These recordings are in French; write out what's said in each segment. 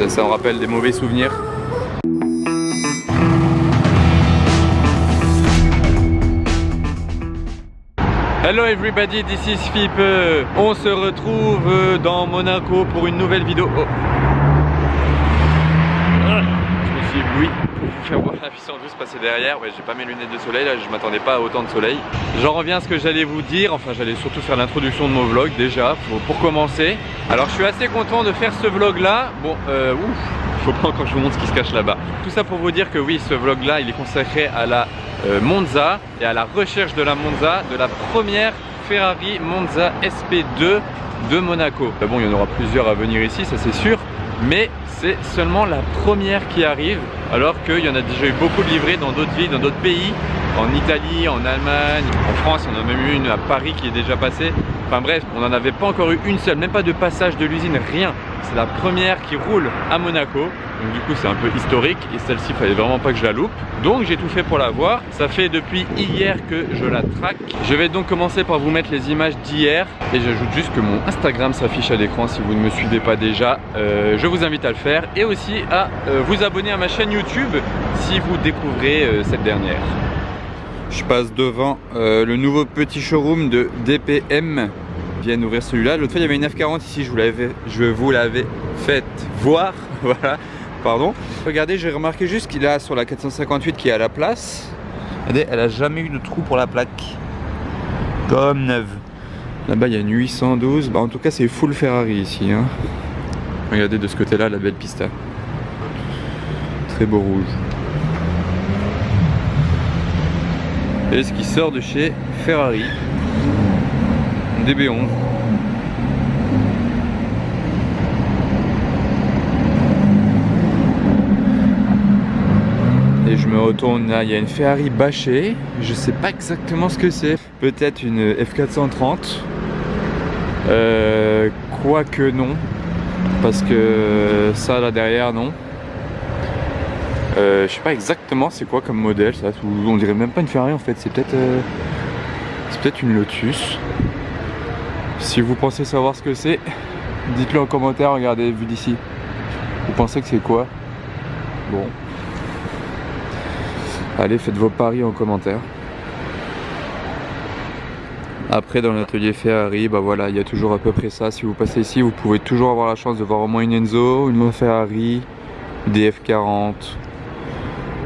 Ça me rappelle des mauvais souvenirs. Hello everybody, this is Philippe. On se retrouve dans Monaco pour une nouvelle vidéo. Oh. Je me suis ébloui pour vous faire voir la puissance douce passer derrière. Ouais, j'ai pas mes lunettes de soleil là, je m'attendais pas à autant de soleil. J'en reviens à ce que j'allais vous dire. Enfin, j'allais surtout faire l'introduction de mon vlog déjà pour commencer. Alors, je suis assez content de faire ce vlog là. Bon, faut pas encore que je vous montre ce qui se cache là-bas. Tout ça pour vous dire que oui, ce vlog là, il est consacré à la Monza et à la recherche de la Monza, de la première Ferrari Monza SP2 de Monaco. Bon, il y en aura plusieurs à venir ici, ça c'est sûr, mais c'est seulement la première qui arrive, alors qu'il y en a déjà eu beaucoup de livrées dans d'autres villes, dans d'autres pays, en Italie, en Allemagne, en France, il y en a même eu une à Paris qui est déjà passée. Enfin bref, on n'en avait pas encore eu une seule, même pas de passage de l'usine, rien. C'est la première qui roule à Monaco, donc du coup c'est un peu historique et celle-ci il fallait vraiment pas que je la loupe, donc j'ai tout fait pour la voir. Ça fait depuis hier que je la traque. Je vais donc commencer par vous mettre les images d'hier et j'ajoute juste que mon Instagram s'affiche à l'écran si vous ne me suivez pas déjà. Je vous invite à le faire et aussi à vous abonner à ma chaîne YouTube si vous découvrez cette dernière. Je passe devant le nouveau petit showroom de DPM. Viennent ouvrir celui-là. L'autre fois il y avait une F40 ici, je vous l'avais fait voir. Voilà, pardon. Regardez, j'ai remarqué juste qu'il a sur la 458 qui est à la place. Regardez, elle a jamais eu de trou pour la plaque. Comme neuve. Là-bas il y a une 812. Bah, en tout cas c'est full Ferrari ici. Hein. Regardez de ce côté-là la belle pista. Très beau rouge. Et ce qui sort de chez Ferrari. DB11. Et je me retourne là, il y a une Ferrari bâchée, je sais pas exactement ce que c'est, peut-être une F430, quoique non, parce que ça là derrière non. Je sais pas exactement c'est quoi comme modèle ça, on dirait même pas une Ferrari en fait, c'est peut-être une Lotus. Si vous pensez savoir ce que c'est, dites-le en commentaire, regardez vu d'ici. Vous pensez que c'est quoi? Bon. Allez, faites vos paris en commentaire. Après dans l'atelier Ferrari, bah voilà, il y a toujours à peu près ça. Si vous passez ici, vous pouvez toujours avoir la chance de voir au moins une Enzo, une Ferrari, des F40.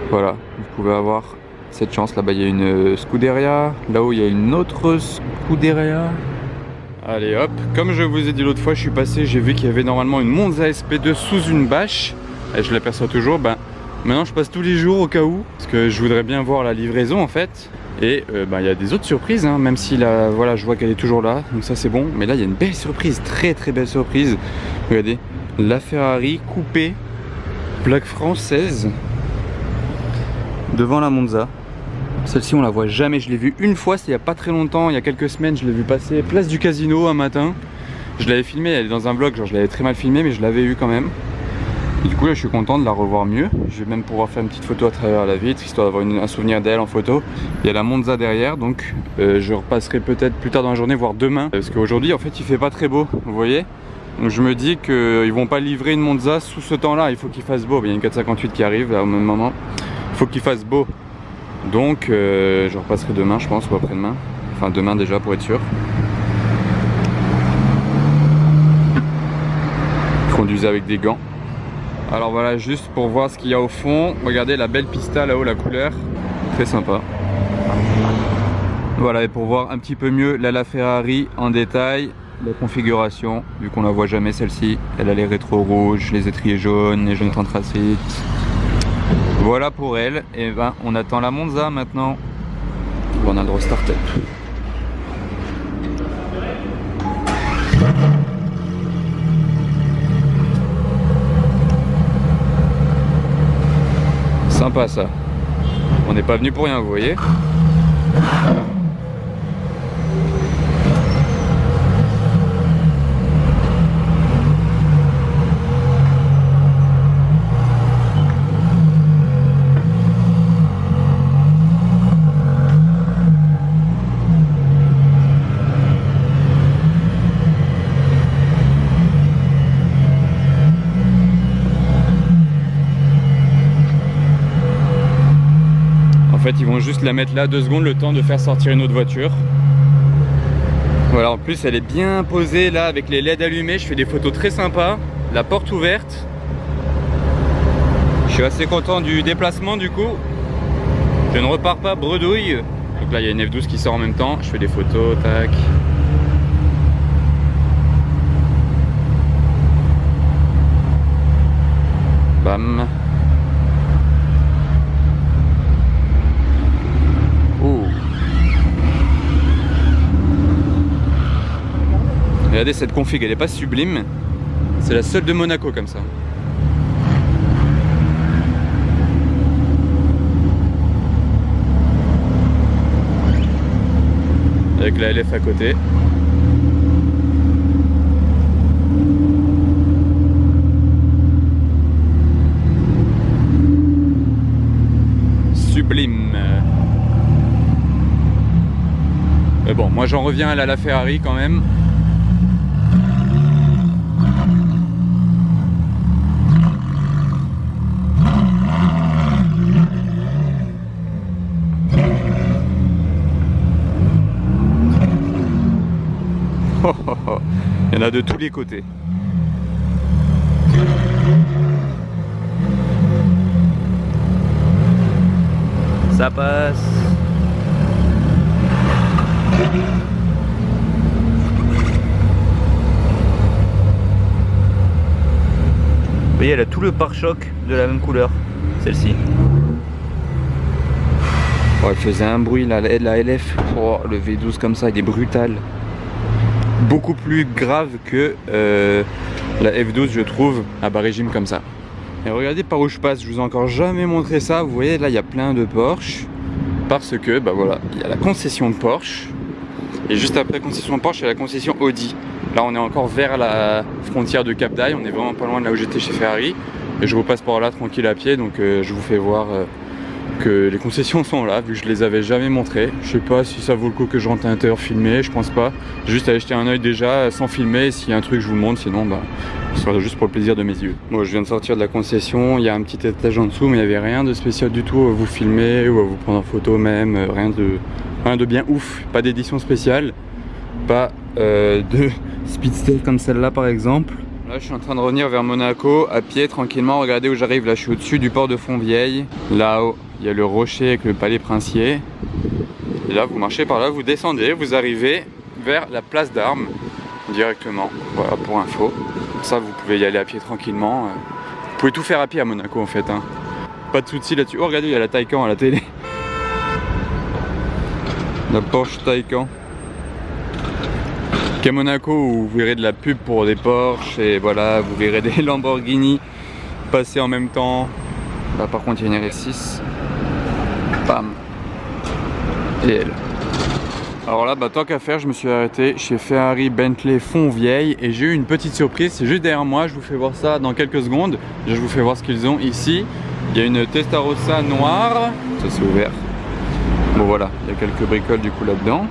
Voilà, vous pouvez avoir cette chance. Là-bas il y a une Scuderia, là-haut il y a une autre Scuderia. Allez hop, comme je vous ai dit l'autre fois, je suis passé, j'ai vu qu'il y avait normalement une Monza SP2 sous une bâche. Et je l'aperçois toujours, ben maintenant je passe tous les jours au cas où, parce que je voudrais bien voir la livraison en fait. Et il y a des autres surprises, hein, même si là, voilà, je vois qu'elle est toujours là, donc ça c'est bon. Mais là il y a une belle surprise, très très belle surprise. Regardez, la Ferrari coupée, plaque française, devant la Monza. Celle-ci on la voit jamais, je l'ai vue une fois, c'était il y a pas très longtemps, il y a quelques semaines, je l'ai vue passer place du Casino un matin. Je l'avais filmée, elle est dans un vlog, genre je l'avais très mal filmée mais je l'avais eu quand même. Et du coup là je suis content de la revoir mieux. Je vais même pouvoir faire une petite photo à travers la vitre, histoire d'avoir un souvenir d'elle en photo. Il y a la Monza derrière, donc je repasserai peut-être plus tard dans la journée, voire demain. Parce qu'aujourd'hui en fait il fait pas très beau, vous voyez. Donc je me dis qu'ils vont pas livrer une Monza sous ce temps là, il faut qu'il fasse beau. Il y a une 458 qui arrive là au même moment, il faut qu'il fasse beau. Donc je repasserai demain je pense, ou après-demain. Enfin demain déjà pour être sûr. Conduisez avec des gants. Alors voilà, juste pour voir ce qu'il y a au fond. Regardez la belle pista là-haut, la couleur. Très sympa. Voilà, et pour voir un petit peu mieux la Ferrari en détail, la configuration, vu qu'on la voit jamais celle-ci. Elle a les rétros rouges, les étriers jaunes, les jantes anthracites. Voilà pour elle, et ben on attend la Monza maintenant. On a le droit start-up. Sympa ça. On n'est pas venu pour rien, vous voyez. fait ils vont juste la mettre là 2 secondes, le temps de faire sortir une autre voiture. Voilà, en plus elle est bien posée là avec les LED allumés, je fais des photos très sympas, la porte ouverte. Je suis assez content du déplacement du coup. Je ne repars pas bredouille. Donc là il y a une F12 qui sort en même temps, je fais des photos, tac. Bam. Oh. Regardez cette config, elle est pas sublime. C'est la seule de Monaco comme ça. Avec la LF à côté. Sublime. Mais bon, moi j'en reviens à la Ferrari quand même. Il y en a de tous les côtés. Ça passe. Vous voyez, elle a tout le pare-choc de la même couleur, celle-ci. Oh, elle faisait un bruit, la LF. Oh, le V12 comme ça, il est brutal. Beaucoup plus grave que la F12, je trouve, à bas régime comme ça. Et regardez par où je passe, je vous ai encore jamais montré ça. Vous voyez, là il y a plein de Porsche. Parce que, bah voilà, il y a la concession de Porsche. Et juste après la concession de Porsche, il y a la concession Audi. Là on est encore vers la frontière de Cap d'Aille. On est vraiment pas loin de là où j'étais chez Ferrari. Et je repasse par là tranquille à pied. Donc je vous fais voir que les concessions sont là, vu que je les avais jamais montrées. Je sais pas si ça vaut le coup que je rentre à l'intérieur filmer, je pense pas. Juste aller jeter un oeil déjà sans filmer. S'il y a un truc je vous le montre, sinon bah ce sera juste pour le plaisir de mes yeux. Moi je viens de sortir de la concession, il y a un petit étage en dessous mais il n'y avait rien de spécial du tout à vous filmer ou à vous prendre en photo même, rien de bien ouf, pas d'édition spéciale, pas de speedster comme celle-là par exemple. Là je suis en train de revenir vers Monaco à pied tranquillement, regardez où j'arrive, là je suis au-dessus du port de Fontvieille, là-haut il y a le rocher avec le palais princier, et là vous marchez par là, vous descendez, vous arrivez vers la place d'Armes directement, voilà pour info. Ça vous pouvez y aller à pied tranquillement, vous pouvez tout faire à pied à Monaco en fait, hein. Pas de soucis là-dessus. Oh regardez, il y a la Taycan à la télé, la Porsche Taycan. Qu'à Monaco où vous verrez de la pub pour des Porsche et voilà, vous verrez des Lamborghini passer en même temps. Là par contre il y a une RS6, bam, et elle. Alors là, bah, tant qu'à faire, je me suis arrêté chez Ferrari Bentley Fontvieille et j'ai eu une petite surprise, c'est juste derrière moi, je vous fais voir ça dans quelques secondes. Je vous fais voir ce qu'ils ont ici. Il y a une Testarossa noire, ça c'est ouvert. Bon voilà, il y a quelques bricoles du coup là-dedans.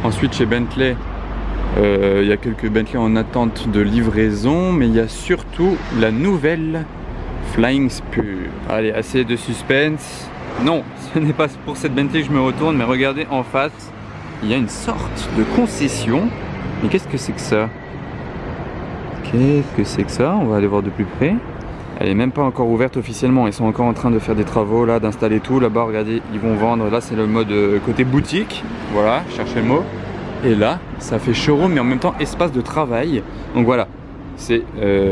Ensuite chez Bentley, il y a quelques Bentley en attente de livraison, mais il y a surtout la nouvelle Flying Spur. Allez, assez de suspense. Non, ce n'est pas pour cette Bentley que je me retourne, mais regardez en face. Il y a une sorte de concession. Mais qu'est-ce que c'est que ça? Qu'est-ce que c'est que ça? On va aller voir de plus près. Elle est même pas encore ouverte officiellement. Ils sont encore en train de faire des travaux là, d'installer tout. Là-bas, regardez, ils vont vendre. Là, c'est le mode côté boutique. Voilà, cherchez le mot. Et là, ça fait showroom, mais en même temps espace de travail. Donc voilà, c'est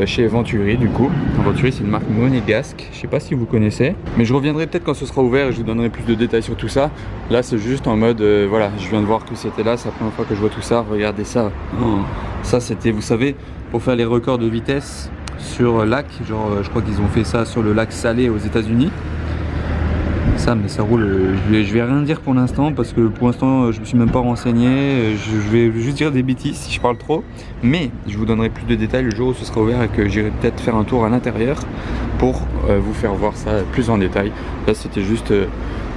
chez Venturi du coup. Venturi, c'est une marque monégasque. Je sais pas si vous connaissez, mais je reviendrai peut-être quand ce sera ouvert et je vous donnerai plus de détails sur tout ça. Là, c'est juste en mode voilà, je viens de voir que c'était là. C'est la première fois que je vois tout ça. Regardez ça. Oh, ça, c'était, vous savez, pour faire les records de vitesse sur lac. Genre, je crois qu'ils ont fait ça sur le lac Salé aux États-Unis. Ça, mais ça roule. Je vais rien dire pour l'instant parce que pour l'instant je me suis même pas renseigné. Je vais juste dire des bêtises si je parle trop, mais je vous donnerai plus de détails le jour où ce sera ouvert et que j'irai peut-être faire un tour à l'intérieur pour vous faire voir ça plus en détail. Là c'était juste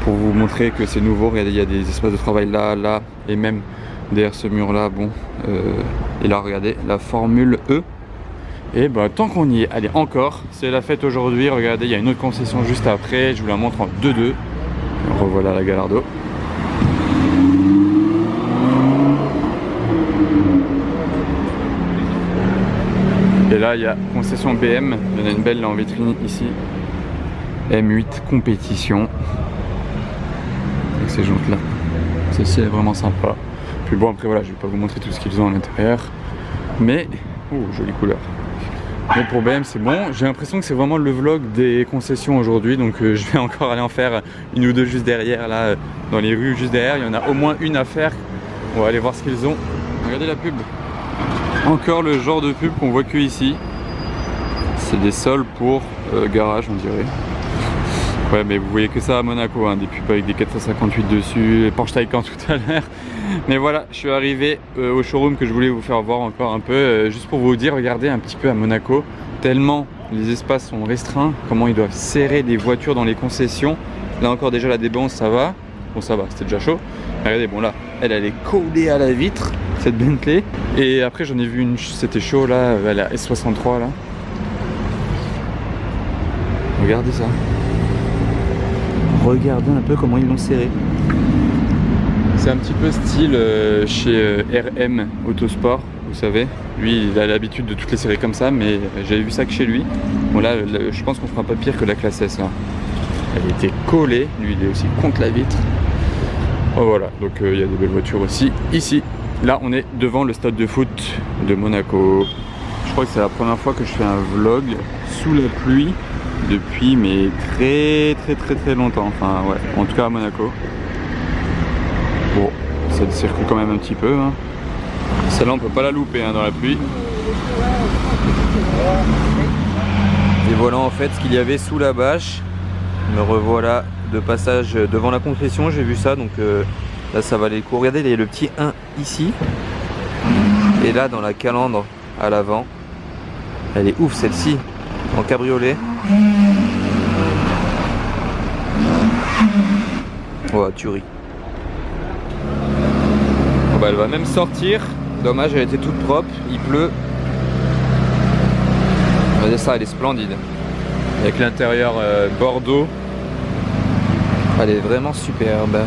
pour vous montrer que c'est nouveau. Regardez, il y a des espaces de travail là, là et même derrière ce mur là. Bon, et là regardez la Formule E. Et bah tant qu'on y est, allez encore, c'est la fête aujourd'hui, regardez, il y a une autre concession juste après, je vous la montre en 2-2. Revoilà la Gallardo. Et là, il y a concession BM. Il y en a une belle là en vitrine ici. M8 compétition. Avec ces jantes là. Celle-ci est vraiment sympa. Puis bon, après voilà, je vais pas vous montrer tout ce qu'ils ont à l'intérieur. Mais, oh, jolie couleur. Mais pour BM c'est bon, j'ai l'impression que c'est vraiment le vlog des concessions aujourd'hui, donc je vais encore aller en faire une ou deux juste derrière, là dans les rues juste derrière, il y en a au moins une à faire. On va aller voir ce qu'ils ont. Regardez la pub. Encore le genre de pub qu'on voit que ici. C'est des sols pour garage on dirait. Ouais mais vous voyez que ça à Monaco, hein, des pubs avec des 458 dessus, les Porsche Taycan tout à l'heure. Mais voilà, je suis arrivé au showroom que je voulais vous faire voir encore un peu, juste pour vous dire, regardez un petit peu à Monaco, tellement les espaces sont restreints, comment ils doivent serrer des voitures dans les concessions. Là encore déjà la débance ça va, bon ça va, c'était déjà chaud. Regardez, bon là, elle est collée à la vitre, cette Bentley. Et après j'en ai vu une, c'était chaud là, la S63 là. Regardez ça. Regardez un peu comment ils l'ont serré. C'est un petit peu style chez RM Autosport, vous savez. Lui, il a l'habitude de toutes les serrer comme ça, mais j'avais vu ça que chez lui. Bon là, je pense qu'on fera pas pire que la classe S là. Elle était collée, lui il est aussi contre la vitre. Oh voilà, donc il y a des belles voitures aussi ici. Là, on est devant le stade de foot de Monaco. Je crois que c'est la première fois que je fais un vlog sous la pluie depuis mais très longtemps. Enfin ouais, en tout cas à Monaco. Bon, ça circule quand même un petit peu. Hein. Celle-là, on peut pas la louper hein, dans la pluie. Et voilà en fait ce qu'il y avait sous la bâche. Me revoilà de passage devant la concession, j'ai vu ça. Donc là, ça valait le coup. Regardez, il y a le petit 1 ici. Et là, dans la calandre à l'avant. Elle est ouf celle-ci, en cabriolet. Oh, tuerie. Bah, elle va même sortir, dommage elle était toute propre, il pleut. Regardez ça, elle est splendide. Avec l'intérieur bordeaux. Elle est vraiment superbe.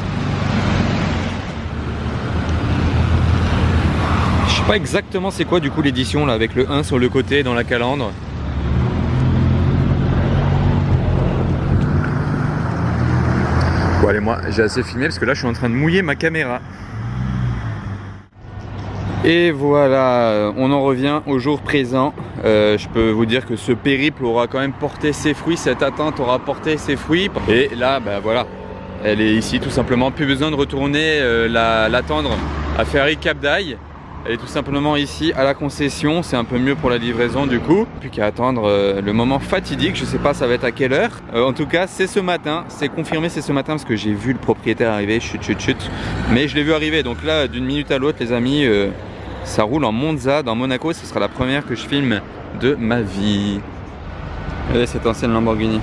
Je sais pas exactement c'est quoi du coup l'édition là, avec le 1 sur le côté dans la calandre. Bon allez, moi j'ai assez filmé parce que là je suis en train de mouiller ma caméra. Et voilà, on en revient au jour présent. Je peux vous dire que ce périple aura quand même porté ses fruits, cette attente aura porté ses fruits. Et là, bah voilà, elle est ici tout simplement. Plus besoin de retourner l'attendre à Ferry Cap d'Aille. Elle est tout simplement ici à la concession, c'est un peu mieux pour la livraison du coup. Plus qu'à attendre le moment fatidique, je sais pas ça va être à quelle heure. En tout cas c'est ce matin, c'est confirmé, c'est ce matin parce que j'ai vu le propriétaire arriver, chut. Mais je l'ai vu arriver, donc là d'une minute à l'autre les amis, ça roule en Monza dans Monaco, ce sera la première que je filme de ma vie. Regardez cette ancienne Lamborghini.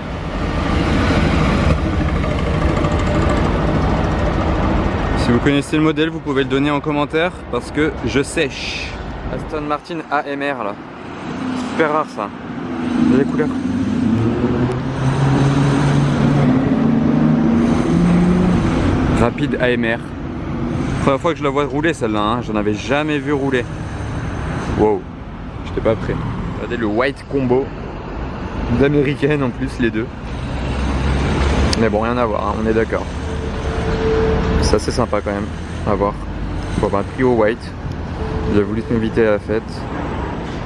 Si vous connaissez le modèle, vous pouvez le donner en commentaire parce que je sèche. Aston Martin AMR là. Super rare ça. Regardez les couleurs. Rapide AMR. Première fois que je la vois rouler celle-là, hein. J'en avais jamais vu rouler. Wow, j'étais pas prêt. Regardez le white combo d'américaine en plus les deux. Mais bon, rien à voir, hein, on est d'accord. Ça c'est sympa quand même, à voir. Bon, un trio white. J'ai voulu m'inviter à la fête.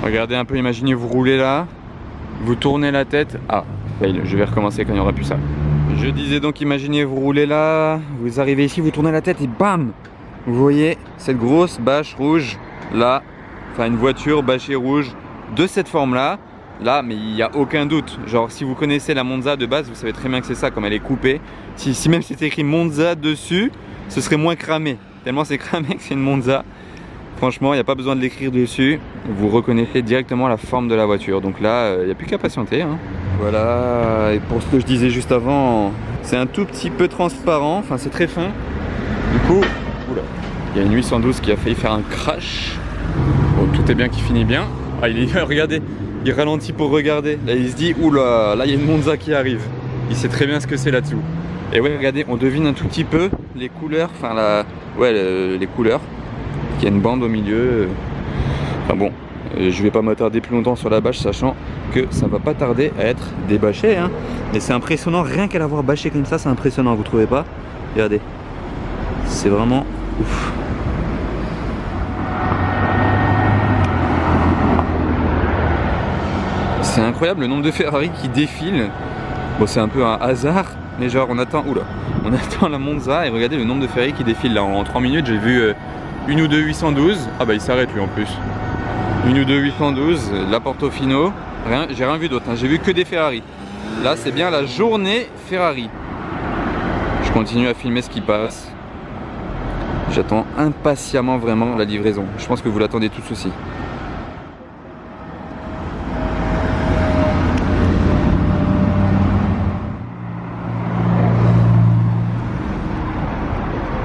Regardez un peu, imaginez vous roulez là, vous tournez la tête. Ah, fail, je vais recommencer quand il n'y aura plus ça. Je disais donc, imaginez vous roulez là, vous arrivez ici, vous tournez la tête et bam! Vous voyez cette grosse bâche rouge là, enfin une voiture bâchée rouge de cette forme là, mais il n'y a aucun doute. Genre si vous connaissez la Monza de base, vous savez très bien que c'est ça, comme elle est coupée. Si même c'était écrit Monza dessus, ce serait moins cramé. Tellement c'est cramé que c'est une Monza. Franchement, il n'y a pas besoin de l'écrire dessus. Vous reconnaissez directement la forme de la voiture. Donc là, il n'y a plus qu'à patienter. Hein. Voilà, et pour ce que je disais juste avant, c'est un tout petit peu transparent. Enfin, c'est très fin. Du coup, oula, il y a une 812 qui a failli faire un crash. Bon, tout est bien qui finit bien. Ah, regardez, il ralentit pour regarder. Là, il se dit, oula, là, il y a une Monza qui arrive. Il sait très bien ce que c'est là-dessous. Et ouais, regardez, on devine un tout petit peu les couleurs, enfin les couleurs. Il y a une bande au milieu. Enfin bon, je vais pas m'attarder plus longtemps sur la bâche, sachant que ça va pas tarder à être débâché. Hein. Et c'est impressionnant, rien qu'à l'avoir bâché comme ça, c'est impressionnant, vous trouvez pas? Regardez, c'est vraiment ouf. C'est incroyable le nombre de Ferrari qui défilent. Bon, c'est un peu un hasard, mais genre on attend la Monza et regardez le nombre de Ferrari qui défilent là. En 3 minutes, j'ai vu une ou deux 812. Ah bah il s'arrête lui en plus. Une ou deux 812, la Portofino. Rien, j'ai rien vu d'autre, hein. J'ai vu que des Ferrari. Là, c'est bien la journée Ferrari. Je continue à filmer ce qui passe. J'attends impatiemment vraiment la livraison. Je pense que vous l'attendez tous aussi.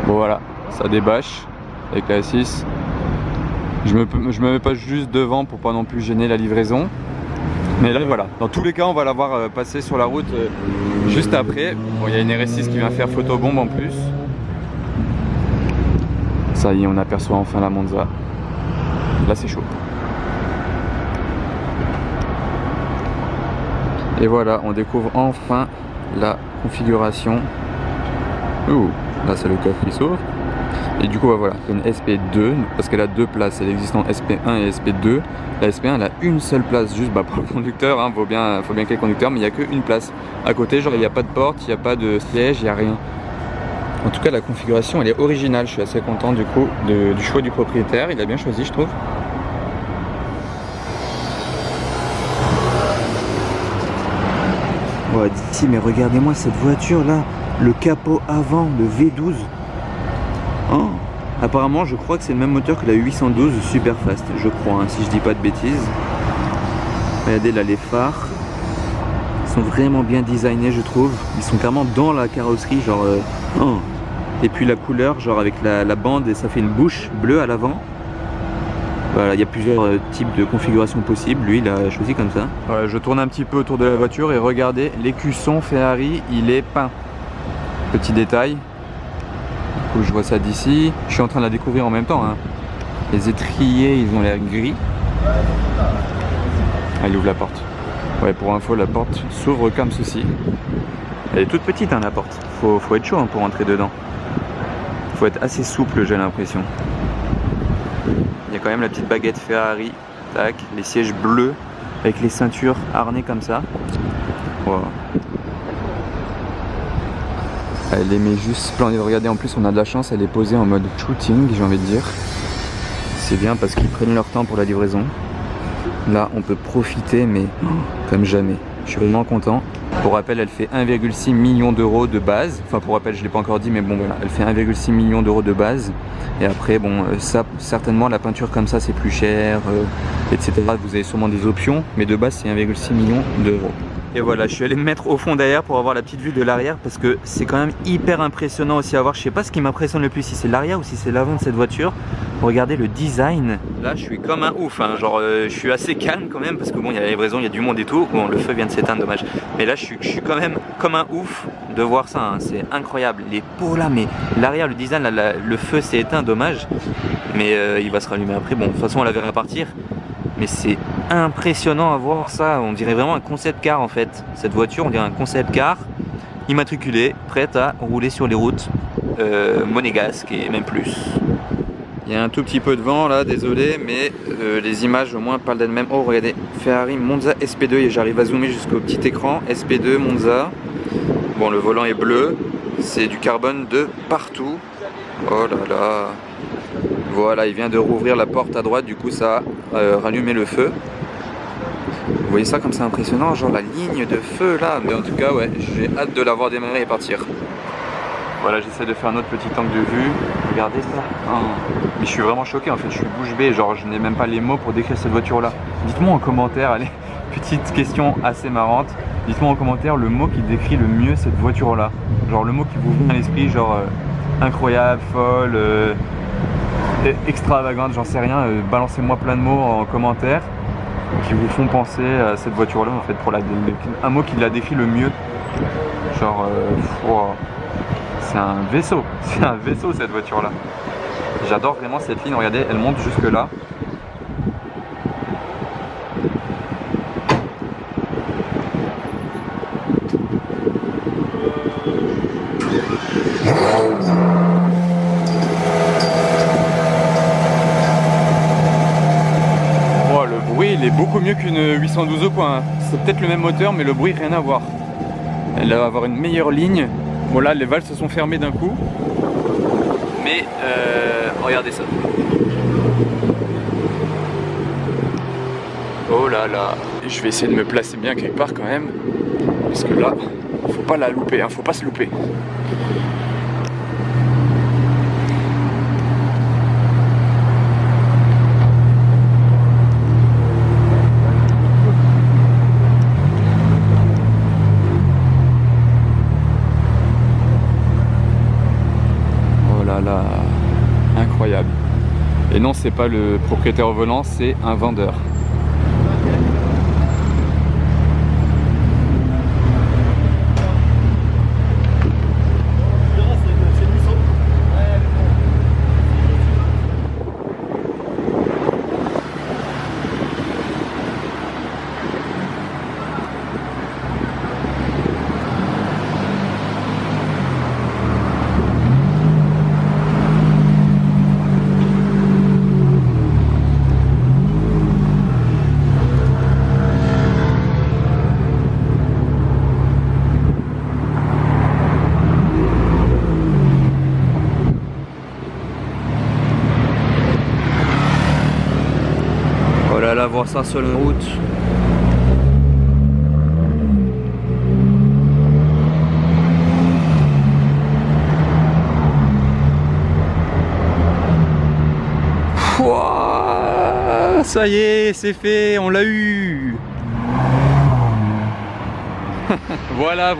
Bon voilà, ça débâche avec la S6. Je me mets pas juste devant pour pas non plus gêner la livraison. Mais là voilà, dans tous les cas on va l'avoir passé sur la route juste après. Bon, il y a une RS6 qui vient faire photobombe en plus. Ça y est, on aperçoit enfin la Monza. Là c'est chaud. Et voilà, on découvre enfin la configuration. Ouh, là c'est le coffre qui s'ouvre. Et du coup voilà, une SP2 parce qu'elle a deux places, elle existe en SP1 et SP2. La SP1 elle a une seule place juste pour le conducteur, hein, faut bien qu'il y ait conducteur, mais il n'y a qu'une place. À côté, genre il n'y a pas de porte, il n'y a pas de siège, il n'y a rien. En tout cas la configuration elle est originale, je suis assez content du coup du choix du propriétaire, il a bien choisi je trouve. Ouais, d'ici, mais regardez-moi cette voiture là, le capot avant, le V12. Oh. Apparemment, je crois que c'est le même moteur que la 812 Superfast, je crois, hein, si je dis pas de bêtises. Regardez là, les phares sont vraiment bien designés, je trouve. Ils sont carrément dans la carrosserie, genre. Oh. Et puis la couleur, genre avec la bande, et ça fait une bouche bleue à l'avant. Voilà, il y a plusieurs types de configurations possibles. Lui, il a choisi comme ça. Ouais, je tourne un petit peu autour de la voiture et regardez, l'écusson Ferrari, il est peint. Petit détail. Du coup, je vois ça d'ici. Je suis en train de la découvrir en même temps. Hein. Les étriers, ils ont l'air gris. Ah, il ouvre la porte. Ouais, pour info, la porte s'ouvre comme ceci. Elle est toute petite, hein, la porte. Faut être chaud hein, pour entrer dedans. Faut être assez souple, j'ai l'impression. Il y a quand même la petite baguette Ferrari. Tac, les sièges bleus avec les ceintures harnées comme ça. Wow. Elle est juste splendide. Regardez, en plus on a de la chance, elle est posée en mode shooting, j'ai envie de dire. C'est bien parce qu'ils prennent leur temps pour la livraison. Là on peut profiter mais comme jamais. Je suis vraiment content. Pour rappel, elle fait 1,6 million d'euros de base. Enfin pour rappel, je ne l'ai pas encore dit, mais bon voilà, elle fait 1,6 million d'euros de base. Et après bon, ça certainement la peinture comme ça c'est plus cher, etc. Vous avez sûrement des options, mais de base c'est 1,6 million d'euros. Et voilà, je suis allé me mettre au fond derrière pour avoir la petite vue de l'arrière parce que c'est quand même hyper impressionnant aussi à voir. Je sais pas ce qui m'impressionne le plus, si c'est l'arrière ou si c'est l'avant de cette voiture. Regardez le design. Là, je suis comme un ouf, hein. Genre je suis assez calme quand même parce que bon, il y a la livraison, il y a du monde et tout. Bon, le feu vient de s'éteindre, dommage. Mais là, je suis quand même comme un ouf de voir ça, hein. C'est incroyable. Les pots là, mais l'arrière, le design, là, le feu s'est éteint, dommage. Mais il va se rallumer après. Bon, de toute façon, on la verra partir. Mais c'est impressionnant à voir ça, on dirait vraiment un concept car en fait. Cette voiture, on dirait un concept car immatriculée, prête à rouler sur les routes monégasques et même plus. Il y a un tout petit peu de vent là, désolé, mais les images au moins parlent d'elles-mêmes. Oh regardez, Ferrari Monza SP2 et j'arrive à zoomer jusqu'au petit écran. SP2 Monza. Bon, le volant est bleu, c'est du carbone de partout. Oh là là. Voilà, il vient de rouvrir la porte à droite, du coup ça a rallumé le feu. Vous voyez ça comme c'est impressionnant, genre la ligne de feu là. Mais en tout cas, ouais, j'ai hâte de la voir démarrer et partir. Voilà, j'essaie de faire un autre petit angle de vue. Regardez ça. Oh. Mais je suis vraiment choqué en fait, je suis bouche bée, genre je n'ai même pas les mots pour décrire cette voiture là. Dites-moi en commentaire, allez, petite question assez marrante. Dites-moi en commentaire le mot qui décrit le mieux cette voiture là. Genre le mot qui vous vient à l'esprit, genre incroyable, folle. Extravagante, j'en sais rien, balancez-moi plein de mots en commentaire qui vous font penser à cette voiture là en fait, pour un mot qui la décrit le mieux. Genre, wow. C'est un vaisseau. C'est un vaisseau cette voiture là. J'adore vraiment cette ligne. Regardez, elle monte jusque là. Oh, le bruit il est beaucoup mieux qu'une 812 au point. C'est peut-être le même moteur mais le bruit rien à voir. Elle va avoir une meilleure ligne. Bon là les valves se sont fermées d'un coup. Mais regardez ça. Oh là là. Je vais essayer de me placer bien quelque part quand même. Parce que là, faut pas la louper, hein, faut pas se louper. Là, incroyable. Et non, c'est pas le propriétaire au volant, c'est un vendeur. Là, voir ça sur une route. Ouah, ça y est, c'est fait, on l'a eu. Voilà,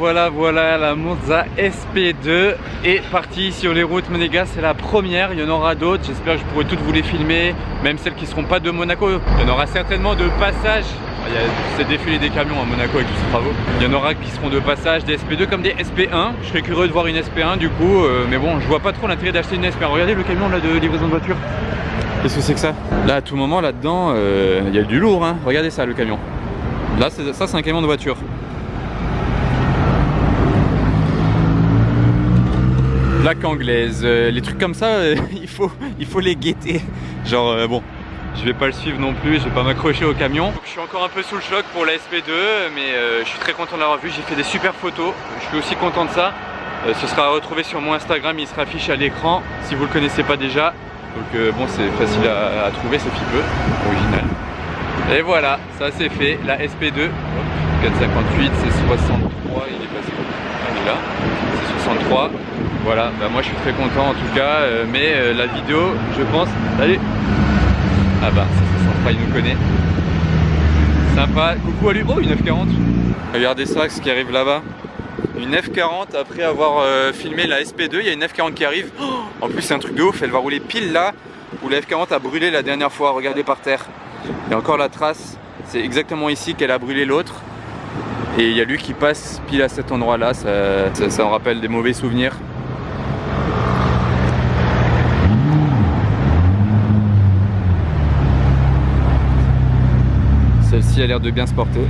la Monza SP2 est partie sur les routes monégasques. C'est la première, il y en aura d'autres. J'espère que je pourrai toutes vous les filmer, même celles qui ne seront pas de Monaco. Il y en aura certainement de passage. Il y a ces défilés des camions à Monaco avec tous ces travaux. Il y en aura qui seront de passage, des SP2 comme des SP1. Je serais curieux de voir une SP1 du coup, mais bon, je vois pas trop l'intérêt d'acheter une SP1. Regardez le camion là de livraison de voiture. Qu'est-ce que c'est que ça? Là, à tout moment, là-dedans, il y a du lourd, hein. Regardez ça, le camion. Là, ça, c'est un camion de voiture. Plaque anglaise, les trucs comme ça, il faut les guetter. Genre, bon, je vais pas le suivre non plus, je vais pas m'accrocher au camion. Donc, je suis encore un peu sous le choc pour la SP2, mais je suis très content de l'avoir vu. J'ai fait des super photos, je suis aussi content de ça. Ce sera à retrouver sur mon Instagram, il sera affiché à l'écran si vous le connaissez pas déjà. Donc bon, c'est facile à trouver, c'est fibeux, original. Et voilà, ça c'est fait, la SP2, 458, c'est 63, il est passé, il est là, c'est 63. Voilà, bah moi je suis très content en tout cas, mais la vidéo, je pense, allez. Ah bah, c'est 63, il nous connaît. Sympa, coucou à lui, oh une F40. Regardez ça, ce qui arrive là-bas. Une F40 après avoir filmé la SP2, il y a une F40 qui arrive. Oh, en plus c'est un truc de ouf, elle va rouler pile là où la F40 a brûlé la dernière fois, regardez par terre. Il y a encore la trace, c'est exactement ici qu'elle a brûlé l'autre. Et il y a lui qui passe pile à cet endroit là, ça en rappelle des mauvais souvenirs. Celle-ci a l'air de bien se porter.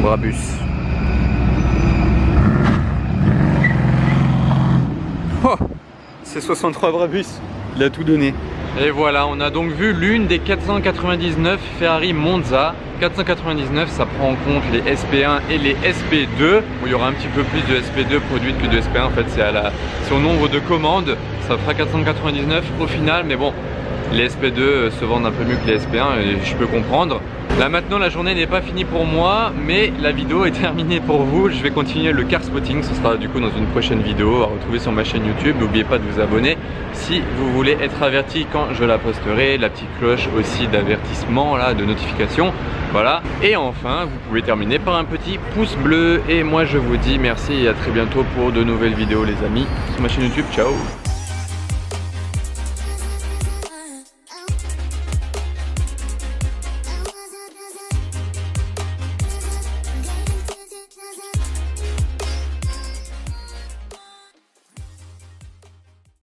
Brabus. Oh, c'est 63 Brabus, il a tout donné. Et voilà, on a donc vu l'une des 499 Ferrari Monza. 499, ça prend en compte les SP1 et les SP2. Bon, il y aura un petit peu plus de SP2 produites que de SP1. En fait, c'est au nombre de commandes. Ça fera 499 au final. Mais bon, les SP2 se vendent un peu mieux que les SP1 et je peux comprendre. Là maintenant la journée n'est pas finie pour moi, mais la vidéo est terminée pour vous. Je vais continuer le car spotting, ce sera du coup dans une prochaine vidéo à retrouver sur ma chaîne YouTube. N'oubliez pas de vous abonner si vous voulez être averti quand je la posterai. La petite cloche aussi d'avertissement là, de notification. Voilà. Et enfin, vous pouvez terminer par un petit pouce bleu. Et moi je vous dis merci et à très bientôt pour de nouvelles vidéos les amis sur ma chaîne YouTube. Ciao.